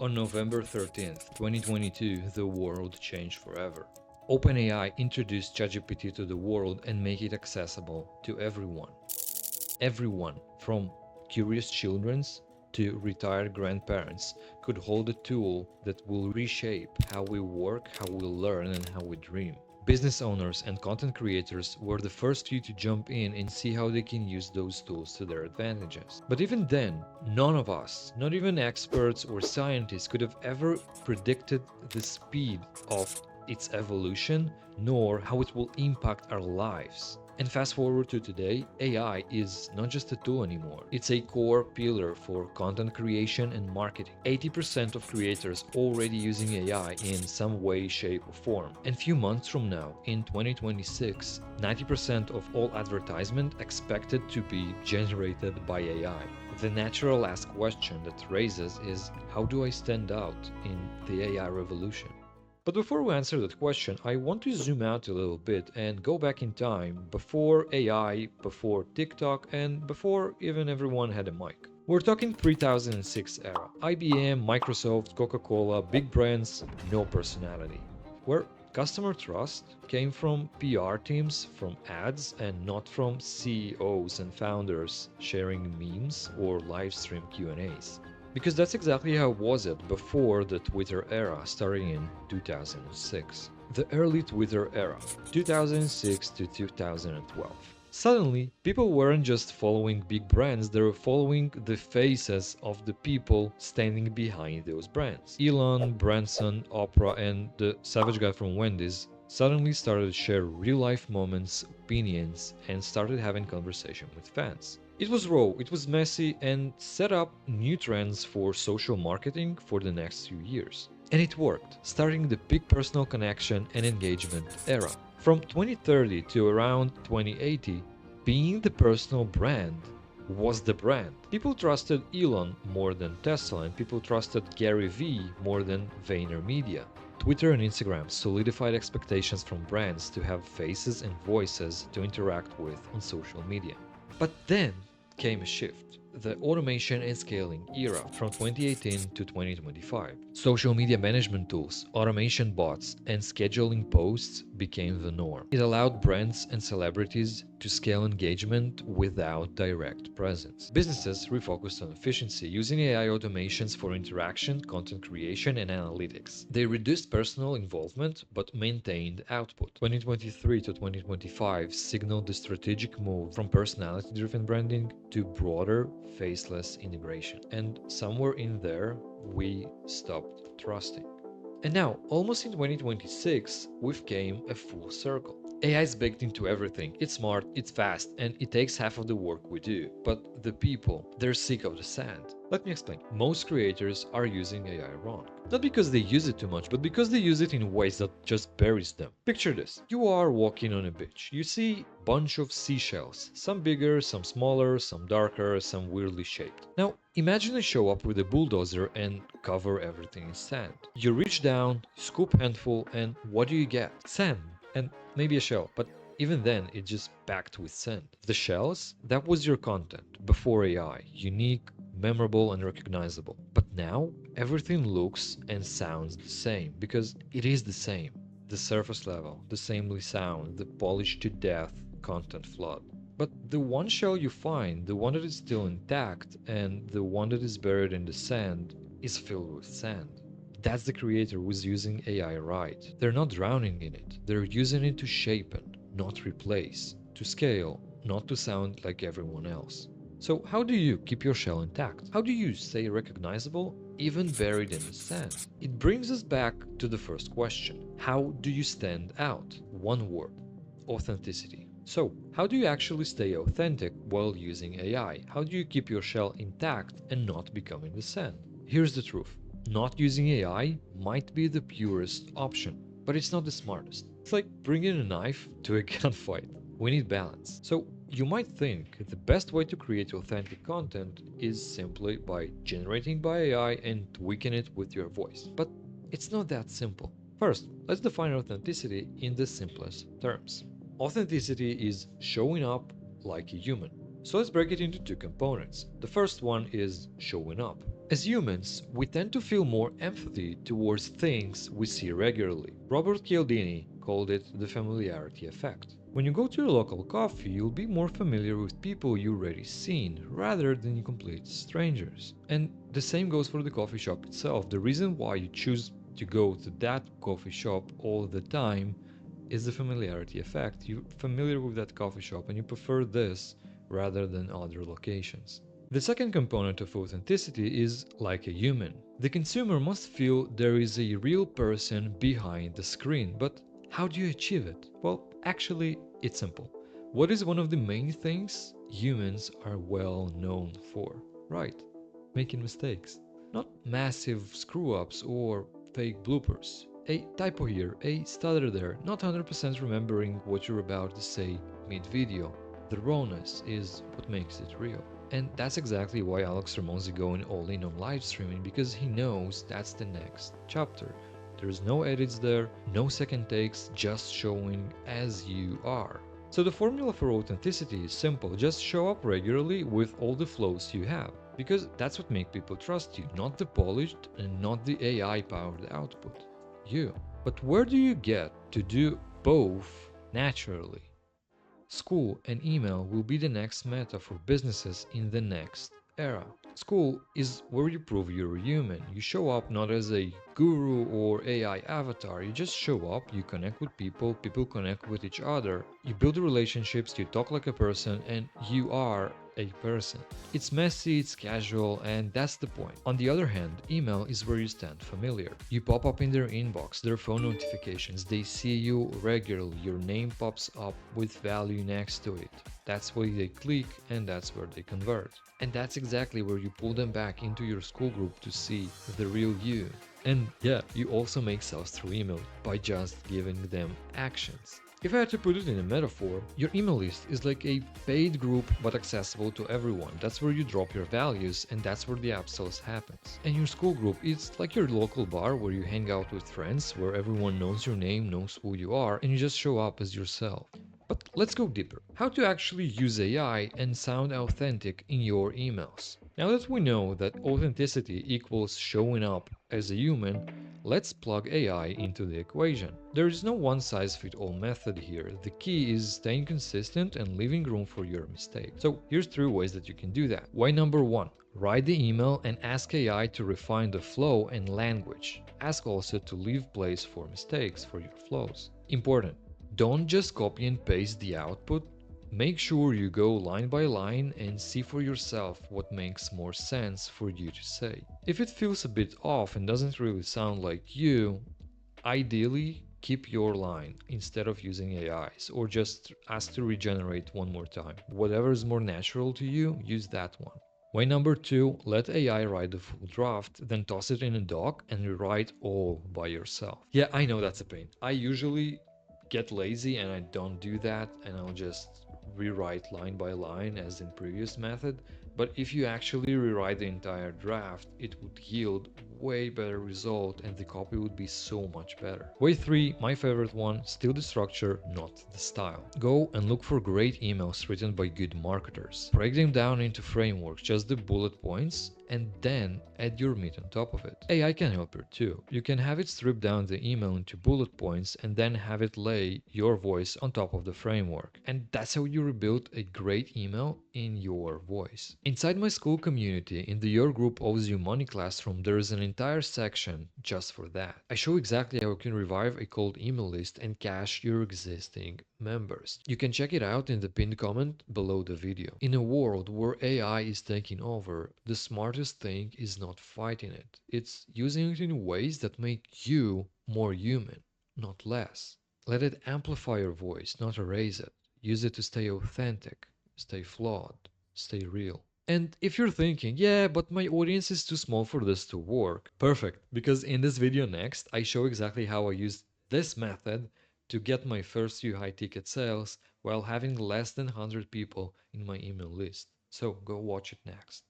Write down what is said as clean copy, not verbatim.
On November 13th, 2022, the world changed forever. OpenAI introduced ChatGPT to the world and make it accessible to everyone. Everyone, from curious children to retired grandparents, could hold a tool that will reshape how we work, how we learn, and how we dream. Business owners and content creators were the first few to jump in and see how they can use those tools to their advantages. But even then, none of us, not even experts or scientists, could have ever predicted the speed of its evolution, nor how it will impact our lives. And fast forward to today, AI is not just a tool anymore. It's a core pillar for content creation and marketing. 80% of creators already using AI in some way, shape, or form. And few months from now, in 2026, 90% of all advertisement expected to be generated by AI. The natural last question that raises is, how do I stand out in the AI revolution? But before we answer that question, I want to zoom out a little bit and go back in time before AI, before TikTok, and before even everyone had a mic. We're talking 3006 era. IBM, Microsoft, Coca-Cola, big brands, no personality. Where customer trust came from PR teams, from ads, and not from CEOs and founders sharing memes or live stream Q&As. Because that's exactly how was it before the Twitter era starting in 2006. The early Twitter era, 2006 to 2012. Suddenly, people weren't just following big brands, they were following the faces of the people standing behind those brands. Elon, Branson, Oprah, and the savage guy from Wendy's suddenly started to share real-life moments, opinions, and started having conversation with fans. It was raw, it was messy, and set up new trends for social marketing for the next few years. And it worked, starting the big personal connection and engagement era. From 2030 to around 2080, being the personal brand was the brand. People trusted Elon more than Tesla, and people trusted Gary Vee more than VaynerMedia. Twitter and Instagram solidified expectations from brands to have faces and voices to interact with on social media. But then came a shift. The automation and scaling era from 2018 to 2025. Social media management tools, automation bots, and scheduling posts became the norm. It allowed brands and celebrities to scale engagement without direct presence. Businesses refocused on efficiency, using AI automations for interaction, content creation, and analytics. They reduced personal involvement but maintained output. 2023 to 2025 signaled the strategic move from personality-driven branding to broader, faceless integration. And somewhere in there, we stopped trusting. And now, almost in 2026, we've came a full circle. AI is baked into everything. It's smart, it's fast, and it takes half of the work we do. But the people, they're sick of the sand. Let me explain. Most creators are using AI wrong. Not because they use it too much, but because they use it in ways that just buries them. Picture this. You are walking on a beach. You see a bunch of seashells. Some bigger, some smaller, some darker, some weirdly shaped. Now, imagine they show up with a bulldozer and cover everything in sand. You reach down, scoop a handful, and what do you get? Sand. And maybe a shell, but even then it's just packed with sand. The shells, that was your content before AI, unique, memorable, and recognizable. But now everything looks and sounds the same because it is the same. The surface level, the samely sound, the polished to death content flood. But the one shell you find, the one that is still intact, and the one that is buried in the sand, is filled with sand. That's the creator who's using AI right. They're not drowning in it. They're using it to shapen, not replace, to scale, not to sound like everyone else. So how do you keep your shell intact? How do you stay recognizable even buried in the sand? It brings us back to the first question. How do you stand out? One word: authenticity. So, how do you actually stay authentic while using AI? How do you keep your shell intact and not become in the sand? Here's the truth. Not using AI might be the purest option, but it's not the smartest. It's like bringing a knife to a gunfight. We need balance. So you might think the best way to create authentic content is simply by generating by AI and tweaking it with your voice. But it's not that simple. First, let's define authenticity in the simplest terms. Authenticity is showing up like a human. So let's break it into two components. The first one is showing up. As humans, we tend to feel more empathy towards things we see regularly. Robert Cialdini called it the familiarity effect. When you go to your local coffee, you'll be more familiar with people you've already seen rather than complete strangers. And the same goes for the coffee shop itself. The reason why you choose to go to that coffee shop all the time is the familiarity effect. You're familiar with that coffee shop and you prefer this rather than other locations. The second component of authenticity is like a human. The consumer must feel there is a real person behind the screen, but how do you achieve it? Well, actually, it's simple. What is one of the main things humans are well known for? Right, making mistakes. Not massive screw ups or fake bloopers. A typo here, a stutter there, not 100% remembering what you're about to say mid video. The rawness is what makes it real. And that's exactly why Alex Ramon's going all in on live streaming, because he knows that's the next chapter. There's no edits there, no second takes, just showing as you are. So the formula for authenticity is simple, just show up regularly with all the flows you have. Because that's what makes people trust you, not the polished and not the AI powered output. You. But where do you get to do both naturally? Skool and email will be the next meta for businesses in the next era. Skool is where you prove you're human. You show up not as a guru or AI avatar, you just show up, you connect with people, people connect with each other, you build relationships, you talk like a person, and you are a person. It's messy, it's casual, and that's the point. On the other hand, email is where you stand familiar. You pop up in their inbox, their phone notifications, they see you regularly, your name pops up with value next to it. That's where they click and that's where they convert. And that's exactly where you pull them back into your Skool group to see the real you. And yeah, you also make sales through email by just giving them actions. If I had to put it in a metaphor, your email list is like a paid group but accessible to everyone. That's where you drop your values and that's where the upsells happens. And your Skool group is like your local bar where you hang out with friends, where everyone knows your name, knows who you are, and you just show up as yourself. But let's go deeper. How to actually use AI and sound authentic in your emails. Now that we know that authenticity equals showing up as a human, let's plug AI into the equation. There is no one-size-fits-all method here. The key is staying consistent and leaving room for your mistakes. So here's 3 ways that you can do that. Way number 1. Write the email and ask AI to refine the flow and language. Ask also to leave place for mistakes for your flows. Important. Don't just copy and paste the output. Make sure you go line by line and see for yourself what makes more sense for you to say. If it feels a bit off and doesn't really sound like you, ideally keep your line instead of using AIs, or just ask to regenerate one more time. Whatever is more natural to you, use that one. Way number 2, let AI write the full draft, then toss it in a doc and rewrite all by yourself. Yeah, I know that's a pain. I usually get lazy and I don't do that, and I'll just rewrite line by line as in previous method. But if you actually rewrite the entire draft, it would yield way better result and the copy would be so much better. Way 3, my favorite one, still the structure, not the style. Go and look for great emails written by good marketers. Break them down into frameworks, just the bullet points, and then add your meat on top of it. AI can help here too. You can have it strip down the email into bullet points and then have it lay your voice on top of the framework. And that's how you rebuild a great email in your voice. Inside my Skool community, in the Your Group Owes You Money classroom, there is an entire section just for that. I show exactly how you can revive a cold email list and cache your existing members. You can check it out in the pinned comment below the video. In a world where AI is taking over, the smartest thing is not fighting it. It's using it in ways that make you more human, not less. Let it amplify your voice, not erase it. Use it to stay authentic, stay flawed, stay real. And if you're thinking, yeah, but my audience is too small for this to work, perfect, because in this video next, I show exactly how I use this method to get my first few high-ticket sales while having less than 100 people in my email list. So go watch it next.